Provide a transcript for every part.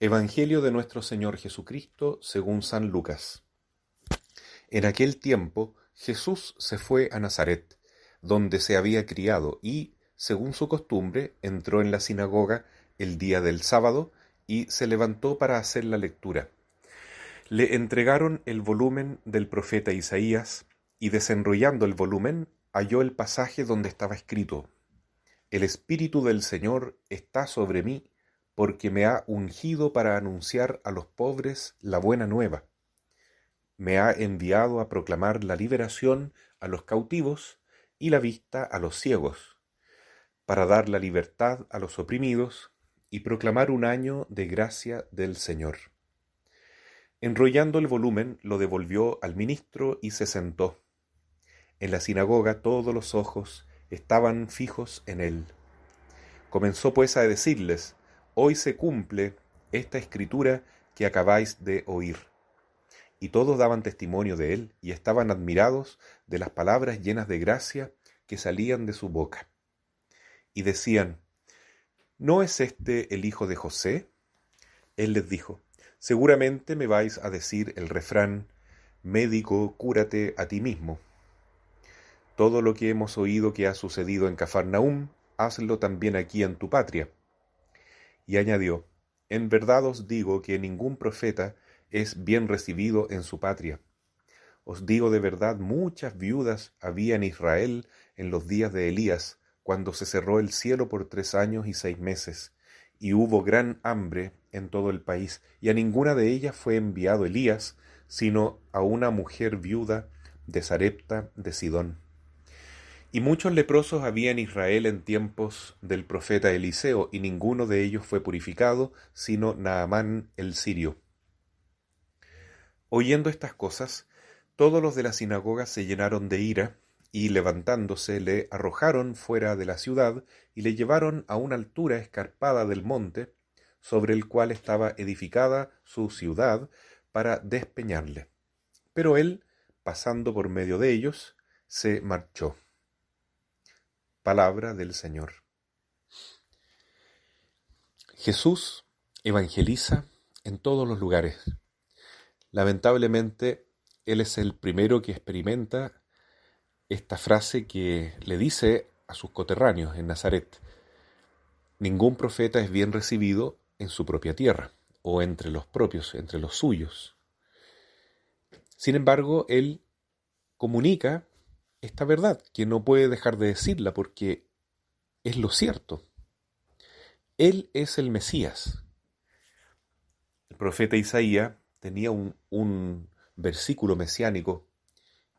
Evangelio de nuestro Señor Jesucristo según San Lucas. En aquel tiempo Jesús se fue a Nazaret, donde se había criado, y, según su costumbre, entró en la sinagoga el día del sábado y se levantó para hacer la lectura. Le entregaron el volumen del profeta Isaías, y desenrollando el volumen, halló el pasaje donde estaba escrito: El Espíritu del Señor está sobre mí, porque me ha ungido para anunciar a los pobres la buena nueva. Me ha enviado a proclamar la liberación a los cautivos y la vista a los ciegos, para dar la libertad a los oprimidos y proclamar un año de gracia del Señor. Enrollando el volumen, lo devolvió al ministro y se sentó. En la sinagoga todos los ojos estaban fijos en él. Comenzó pues a decirles: Hoy se cumple esta escritura que acabáis de oír. Y todos daban testimonio de él y estaban admirados de las palabras llenas de gracia que salían de su boca. Y decían: ¿No es este el hijo de José? Él les dijo: Seguramente me vais a decir el refrán: Médico, cúrate a ti mismo. Todo lo que hemos oído que ha sucedido en Cafarnaúm, hazlo también aquí en tu patria. Y añadió: En verdad os digo que ningún profeta es bien recibido en su patria. Os digo de verdad, muchas viudas había en Israel en los días de Elías, cuando se cerró el cielo por 3 años y 6 meses, y hubo gran hambre en todo el país, y a ninguna de ellas fue enviado Elías, sino a una mujer viuda de Sarepta de Sidón. Y muchos leprosos había en Israel en tiempos del profeta Eliseo, y ninguno de ellos fue purificado, sino Naamán el sirio. Oyendo estas cosas, todos los de la sinagoga se llenaron de ira, y levantándose le arrojaron fuera de la ciudad, y le llevaron a una altura escarpada del monte, sobre el cual estaba edificada su ciudad, para despeñarle. Pero él, pasando por medio de ellos, se marchó. Palabra del Señor. Jesús evangeliza en todos los lugares. Lamentablemente, Él es el primero que experimenta esta frase que le dice a sus coterráneos en Nazaret: ningún profeta es bien recibido en su propia tierra, o entre los propios, entre los suyos. Sin embargo, Él comunica esta verdad, que no puede dejar de decirla porque es lo cierto. Él es el Mesías. El profeta Isaías tenía un versículo mesiánico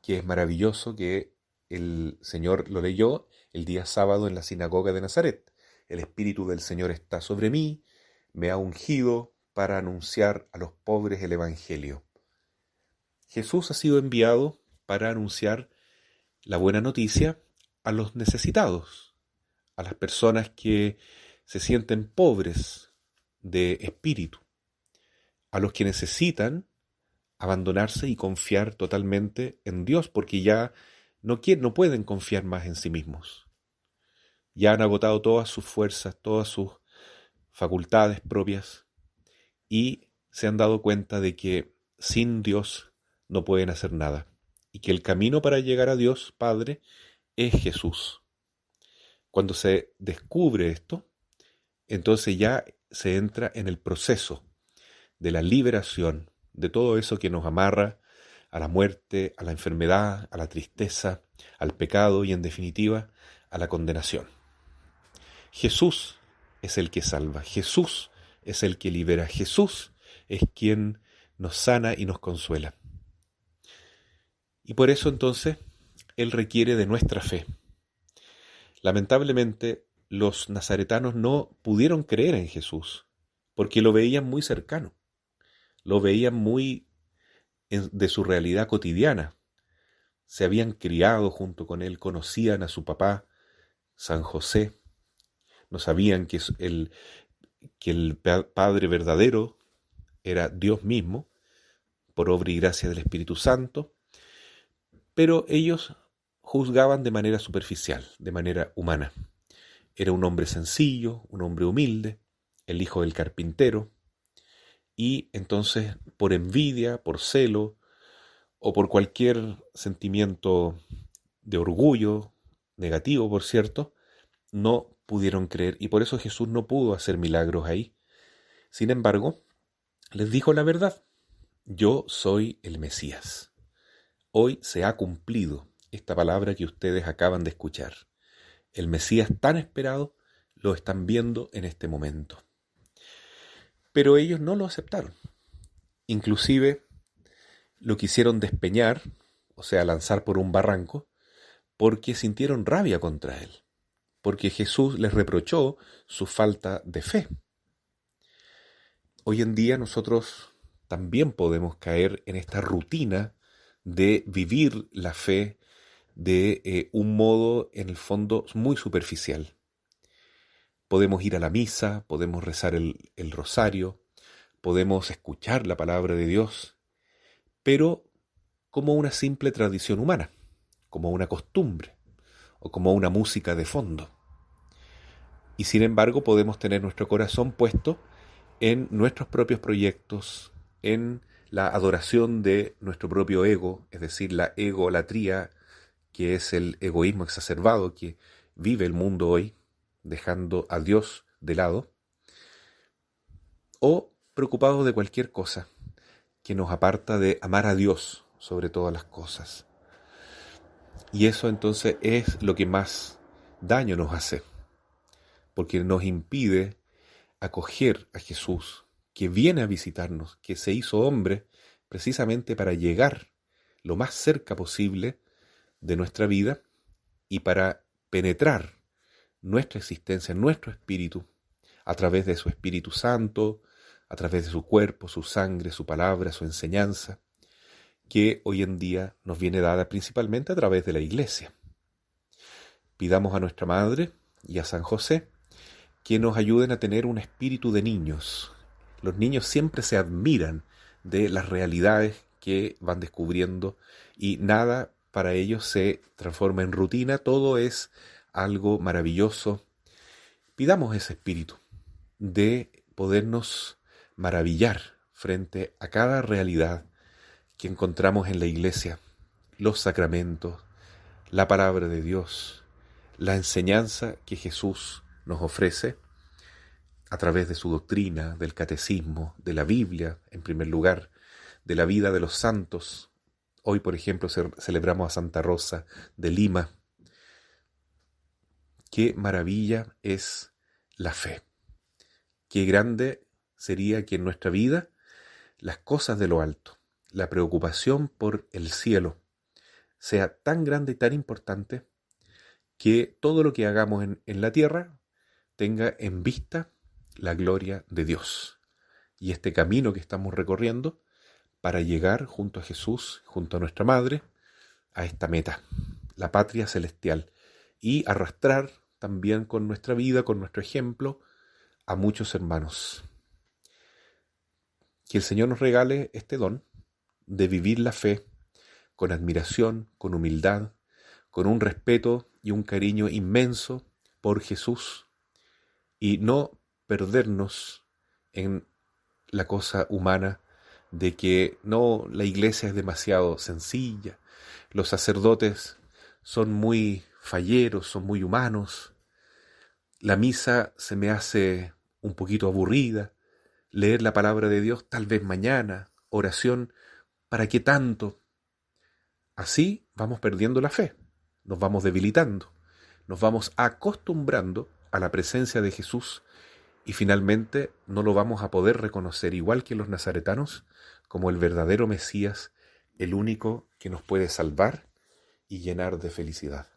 que es maravilloso, que el Señor lo leyó el día sábado en la sinagoga de Nazaret. El Espíritu del Señor está sobre mí, me ha ungido para anunciar a los pobres el Evangelio. Jesús ha sido enviado para anunciar la buena noticia a los necesitados, a las personas que se sienten pobres de espíritu, a los que necesitan abandonarse y confiar totalmente en Dios, porque ya no pueden confiar más en sí mismos. Ya han agotado todas sus fuerzas, todas sus facultades propias, y se han dado cuenta de que sin Dios no pueden hacer nada, y que el camino para llegar a Dios Padre es Jesús. Cuando se descubre esto, entonces ya se entra en el proceso de la liberación de todo eso que nos amarra a la muerte, a la enfermedad, a la tristeza, al pecado y, en definitiva, a la condenación. Jesús es el que salva, Jesús es el que libera, Jesús es quien nos sana y nos consuela. Y por eso entonces Él requiere de nuestra fe. Lamentablemente, los nazaretanos no pudieron creer en Jesús porque lo veían muy cercano, lo veían muy de su realidad cotidiana. Se habían criado junto con Él, conocían a su papá, San José, no sabían que el Padre verdadero era Dios mismo, por obra y gracia del Espíritu Santo, pero ellos juzgaban de manera superficial, de manera humana. Era un hombre sencillo, un hombre humilde, el hijo del carpintero, y entonces por envidia, por celo o por cualquier sentimiento de orgullo, negativo por cierto, no pudieron creer y por eso Jesús no pudo hacer milagros ahí. Sin embargo, les dijo la verdad: yo soy el Mesías. Hoy se ha cumplido esta palabra que ustedes acaban de escuchar. El Mesías tan esperado lo están viendo en este momento. Pero ellos no lo aceptaron. Inclusive lo quisieron despeñar, o sea, lanzar por un barranco, porque sintieron rabia contra él, porque Jesús les reprochó su falta de fe. Hoy en día nosotros también podemos caer en esta rutina de vivir la fe de un modo, en el fondo, muy superficial. Podemos ir a la misa, podemos rezar el rosario, podemos escuchar la palabra de Dios, pero como una simple tradición humana, como una costumbre o como una música de fondo. Y sin embargo podemos tener nuestro corazón puesto en nuestros propios proyectos, en la adoración de nuestro propio ego, es decir, la egolatría, que es el egoísmo exacerbado que vive el mundo hoy, dejando a Dios de lado, o preocupados de cualquier cosa que nos aparta de amar a Dios sobre todas las cosas. Y eso entonces es lo que más daño nos hace, porque nos impide acoger a Jesús, que viene a visitarnos, que se hizo hombre precisamente para llegar lo más cerca posible de nuestra vida y para penetrar nuestra existencia, nuestro espíritu, a través de su Espíritu Santo, a través de su cuerpo, su sangre, su palabra, su enseñanza, que hoy en día nos viene dada principalmente a través de la Iglesia. Pidamos a nuestra Madre y a San José que nos ayuden a tener un espíritu de niños. Los niños siempre se admiran de las realidades que van descubriendo y nada para ellos se transforma en rutina, todo es algo maravilloso. Pidamos ese espíritu de podernos maravillar frente a cada realidad que encontramos en la Iglesia, los sacramentos, la palabra de Dios, la enseñanza que Jesús nos ofrece a través de su doctrina, del catecismo, de la Biblia, en primer lugar, de la vida de los santos. Hoy, por ejemplo, celebramos a Santa Rosa de Lima. Qué maravilla es la fe. Qué grande sería que en nuestra vida las cosas de lo alto, la preocupación por el cielo, sea tan grande y tan importante que todo lo que hagamos en la tierra tenga en vista la gloria de Dios y este camino que estamos recorriendo para llegar junto a Jesús, junto a nuestra Madre, a esta meta, la patria celestial, y arrastrar también con nuestra vida, con nuestro ejemplo, a muchos hermanos. Que el Señor nos regale este don de vivir la fe con admiración, con humildad, con un respeto y un cariño inmenso por Jesús, y no perdernos en la cosa humana de que no, la iglesia es demasiado sencilla, los sacerdotes son muy falleros, son muy humanos, la misa se me hace un poquito aburrida, leer la palabra de Dios tal vez mañana, oración, ¿para qué tanto? Así vamos perdiendo la fe, nos vamos debilitando, nos vamos acostumbrando a la presencia de Jesús y finalmente no lo vamos a poder reconocer, igual que los nazaretanos, como el verdadero Mesías, el único que nos puede salvar y llenar de felicidad.